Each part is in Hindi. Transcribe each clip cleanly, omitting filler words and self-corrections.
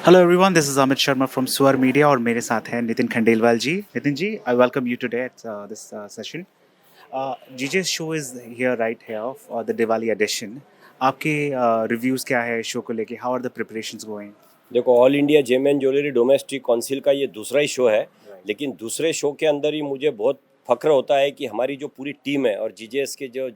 Hello everyone, this is Amit Sharma from Swar media और मेरे साथ हैं Nitin Khandelwal ji. Nitin ji, I welcome you today at this session. GJ show is here right here for the Diwali edition. आपके रिव्यूज़ क्या है शो को लेके? How are the preparations going? देखो, all India gem and jewellery domestic council का ये दूसरा ही शो है। Right. लेकिन दूसरे शो के अंदर ही मुझे बहुत फख्र होता है कि हमारी जो पूरी टीम है और जीजेएस के जो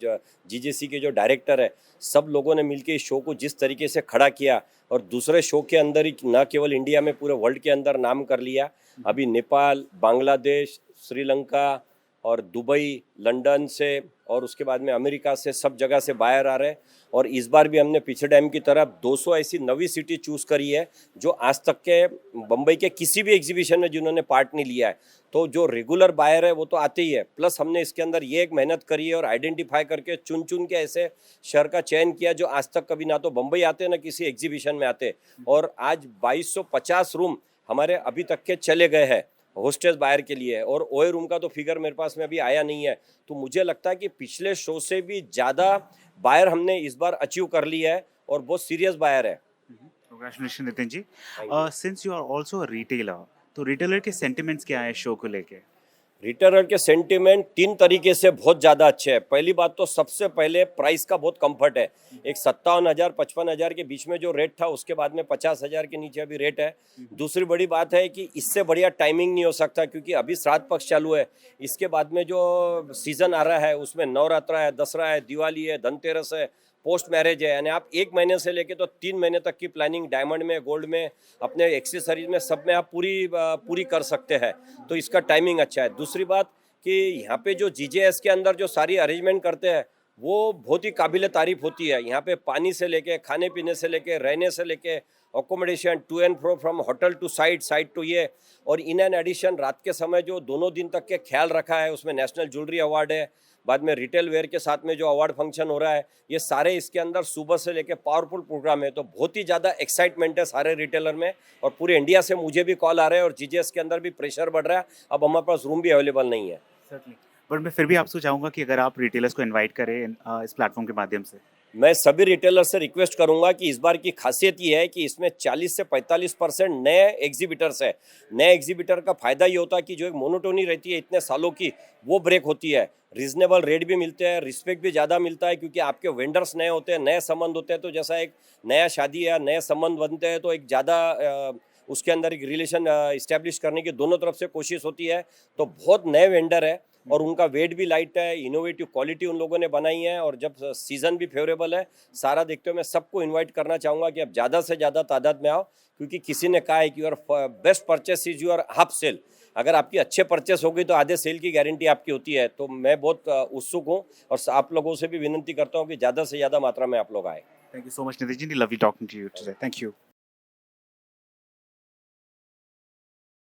जीजेसी के जो डायरेक्टर है, सब लोगों ने मिलकर इस शो को जिस तरीके से खड़ा किया और दूसरे शो के अंदर ही न केवल इंडिया में पूरे वर्ल्ड के अंदर नाम कर लिया। अभी नेपाल, बांग्लादेश, श्रीलंका और दुबई, लंदन से और उसके बाद में अमेरिका से, सब जगह से बाहर आ रहे हैं। और इस बार भी हमने पिछले टाइम की तरह 200 ऐसी नवी सिटी चूज़ करी है जो आज तक के बम्बई के किसी भी एग्जीबिशन में जिन्होंने पार्ट नहीं लिया है। तो जो रेगुलर बायर है वो तो आते ही है, प्लस हमने इसके अंदर ये एक मेहनत करी है और आइडेंटिफाई करके चुन चुन के ऐसे शहर का चयन किया जो आज तक कभी ना तो बम्बई आते ना किसी एग्जीबिशन में आते। और आज 2250 रूम हमारे अभी तक के चले गए हैं होस्टेस बायर के लिए। और ओए रूम का तो फिगर मेरे पास में अभी आया नहीं है। तो मुझे लगता है कि पिछले शो से भी ज़्यादा बायर हमने इस बार अचीव कर लिया है और बहुत सीरियस बायर है। Congratulation Nitin ji. Since you are also a retailer, तो रिटेलर के सेंटिमेंट्स क्या है शो को लेके? रिटेलर के सेंटिमेंट 3 तरीके से बहुत ज़्यादा अच्छे हैं। पहली बात तो सबसे पहले प्राइस का बहुत कंफर्ट है। एक 57,000 55,000 के बीच में जो रेट था, उसके बाद में 50,000 के नीचे अभी रेट है। दूसरी बड़ी बात है कि इससे बढ़िया टाइमिंग नहीं हो सकता, क्योंकि अभी श्राद्ध पक्ष चालू है। इसके बाद में जो सीज़न आ रहा है उसमें नवरात्रा है, दसरा है, दिवाली है, धनतेरस है, पोस्ट मैरिज है। यानी आप 1 महीने से लेके तो 3 महीने तक की प्लानिंग डायमंड में, गोल्ड में, अपने एक्सेसरीज में, सब में आप पूरी कर सकते हैं। तो इसका टाइमिंग अच्छा है। दूसरी बात कि यहाँ पे जो जीजेएस के अंदर जो सारी अरेंजमेंट करते हैं वो बहुत ही काबिल तारीफ होती है। यहाँ पे पानी से लेके, खाने पीने से लेके, रहने से लेके, accommodation, to and fro from hotel to site to ये। और इन एन एडिशन रात के समय जो दोनों दिन तक के ख्याल रखा है, उसमें नेशनल ज्वेलरी अवार्ड है, बाद में रिटेल वेयर के साथ में जो अवार्ड फंक्शन हो रहा है, ये सारे इसके अंदर सुबह से लेके पावरफुल प्रोग्राम है। तो बहुत ही ज़्यादा एक्साइटमेंट है सारे रिटेलर में। और पूरे इंडिया से मुझे भी कॉल आ रहे हैं और जीजेएस के अंदर भी प्रेशर बढ़ रहा है। अब हमारे पास रूम भी अवेलेबल नहीं है। बट मैं फिर भी आपसे चाहूँगा कि अगर आप रिटेलर्स को इनवाइट करें इस प्लेटफॉर्म के माध्यम से। मैं सभी रिटेलर से रिक्वेस्ट करूंगा कि इस बार की खासियत ये है कि इसमें 40 से 45% नए एग्जीबिटर्स है। नए एग्जीबिटर का फायदा ये होता है कि जो एक मोनोटोनी रहती है इतने सालों की, वो ब्रेक होती है। रीजनेबल रेट भी मिलते हैं, रिस्पेक्ट भी ज़्यादा मिलता है, क्योंकि आपके वेंडर्स नए होते हैं, नए संबंध होते हैं। तो जैसा एक नया शादी या नए संबंध बनते हैं तो एक ज़्यादा उसके अंदर एक रिलेशन इस्टेब्लिश करने की दोनों तरफ से कोशिश होती है। तो बहुत नए वेंडर है और उनका वेट भी लाइट है, इनोवेटिव क्वालिटी उन लोगों ने बनाई है। और जब सीज़न भी फेवरेबल है सारा देखते हुए, मैं सबको इनवाइट करना चाहूँगा कि आप ज़्यादा से ज़्यादा तादाद में आओ, क्योंकि किसी ने कहा है कि your best purchase is your half sale. अगर आपकी अच्छे परचेस होगी तो आधे सेल की गारंटी आपकी होती है। तो मैं बहुत उत्सुक हूँ और आप लोगों से भी विनती करता हूँ कि ज़्यादा से ज़्यादा मात्रा में आप लोग आए। Thank you so much Nitin ji, love you talking to you today. Thank you.